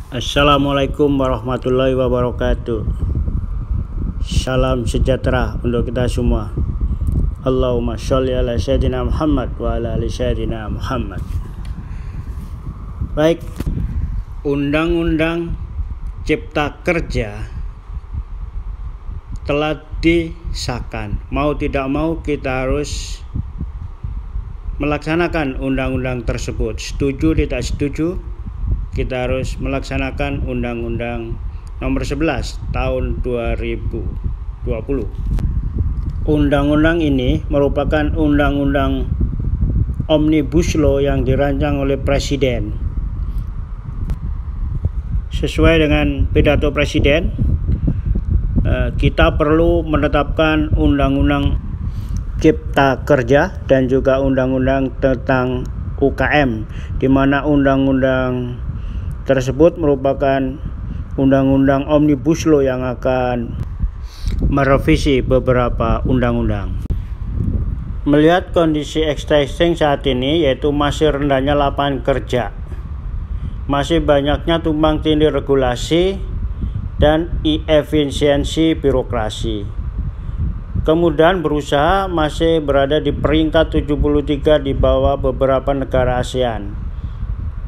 Assalamualaikum warahmatullahi wabarakatuh. Salam sejahtera untuk kita semua. Allahumma sholli ala sayyidina Muhammad wa ala ali sayyidina Muhammad. Baik, Undang-Undang Cipta Kerja telah disahkan. Mau tidak mau kita harus melaksanakan undang-undang tersebut. Setuju tidak setuju, kita harus melaksanakan Undang-Undang Nomor 11 Tahun 2020. Undang-undang ini merupakan undang-undang Omnibus Law yang dirancang oleh Presiden. Sesuai dengan pidato Presiden, kita perlu menetapkan Undang-Undang Cipta Kerja dan juga Undang-Undang tentang UKM, di mana undang-undang tersebut merupakan undang-undang Omnibus Law yang akan merevisi beberapa undang-undang. Melihat kondisi existing saat ini, yaitu masih rendahnya lapangan kerja, masih banyaknya tumpang tindih regulasi dan efisiensi birokrasi, kemudian berusaha masih berada di peringkat 73 di bawah beberapa negara ASEAN.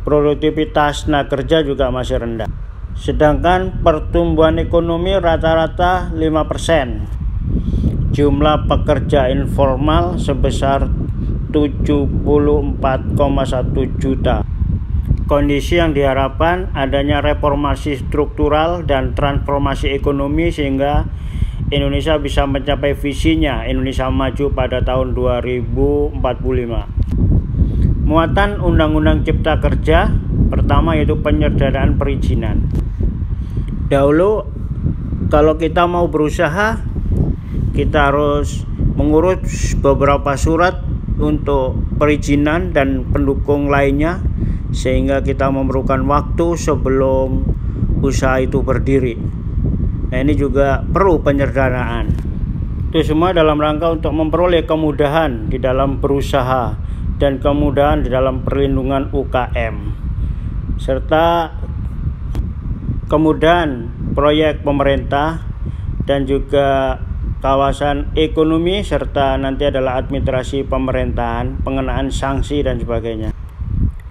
Produktivitas tenaga kerja juga masih rendah. Sedangkan pertumbuhan ekonomi rata-rata 5%. Jumlah pekerja informal sebesar 74,1 juta. Kondisi yang diharapkan adanya reformasi struktural dan transformasi ekonomi sehingga Indonesia bisa mencapai visinya Indonesia maju pada tahun 2045. Muatan Undang-Undang Cipta Kerja pertama yaitu penyederhanaan perizinan. Dahulu kalau kita mau berusaha, kita harus mengurus beberapa surat untuk perizinan dan pendukung lainnya, sehingga kita memerlukan waktu sebelum usaha itu berdiri. Nah, ini juga perlu penyederhanaan. Itu semua dalam rangka untuk memperoleh kemudahan di dalam berusaha dan kemudahan di dalam perlindungan UKM, serta kemudahan proyek pemerintah dan juga kawasan ekonomi, serta nanti adalah administrasi pemerintahan, pengenaan sanksi dan sebagainya.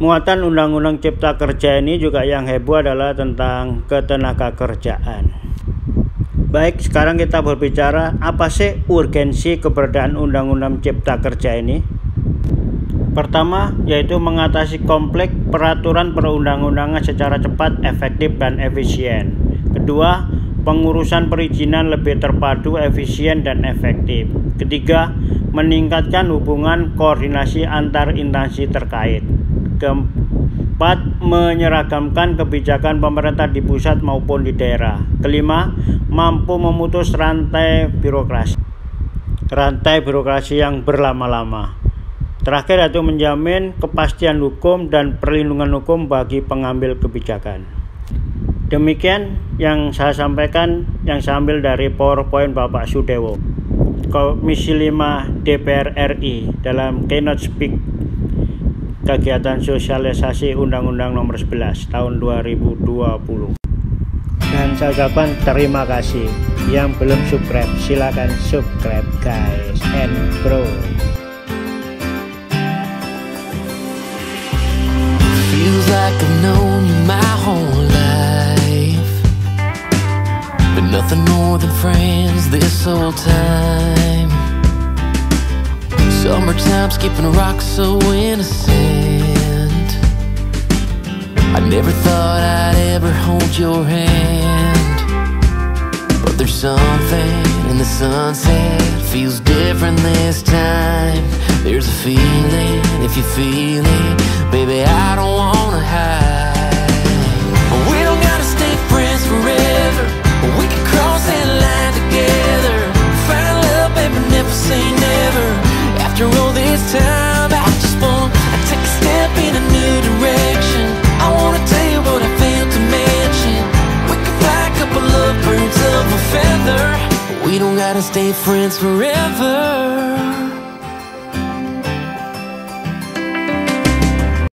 Muatan Undang-Undang Cipta Kerja ini juga yang heboh adalah tentang ketenaga kerjaan. Baik, sekarang kita berbicara apa sih urgensi keberadaan Undang-Undang Cipta Kerja ini. Pertama, yaitu mengatasi konflik peraturan perundang-undangan secara cepat, efektif, dan efisien. Kedua, pengurusan perizinan lebih terpadu, efisien, dan efektif. Ketiga, meningkatkan hubungan koordinasi antar instansi terkait. Keempat, menyeragamkan kebijakan pemerintah di pusat maupun di daerah. Kelima, mampu memutus rantai birokrasi yang berlama-lama. Terakhir yaitu menjamin kepastian hukum dan perlindungan hukum bagi pengambil kebijakan. Demikian yang saya sampaikan, yang saya ambil dari PowerPoint Bapak Sudewo, Komisi 5 DPR RI dalam keynote speak kegiatan sosialisasi Undang-Undang Nomor 11 Tahun 2020. Dan saya ucapkan terima kasih. Yang belum subscribe, silakan subscribe guys and bro. Feels like I've known you my whole life, but nothing more than friends this whole time. Summertime skipping rocks so innocent. I never thought I'd ever hold your hand, but there's something in the sunset feels different this time. There's a feeling, if you feel it, baby, I don't wanna hide. We don't gotta stay friends forever, we can cross that line together. Find love, baby, never say never. After all this time, I just wanna take a step in a new direction. I wanna tell you what I failed to mention. We can fly a couple of birds of a feather. We don't gotta stay friends forever.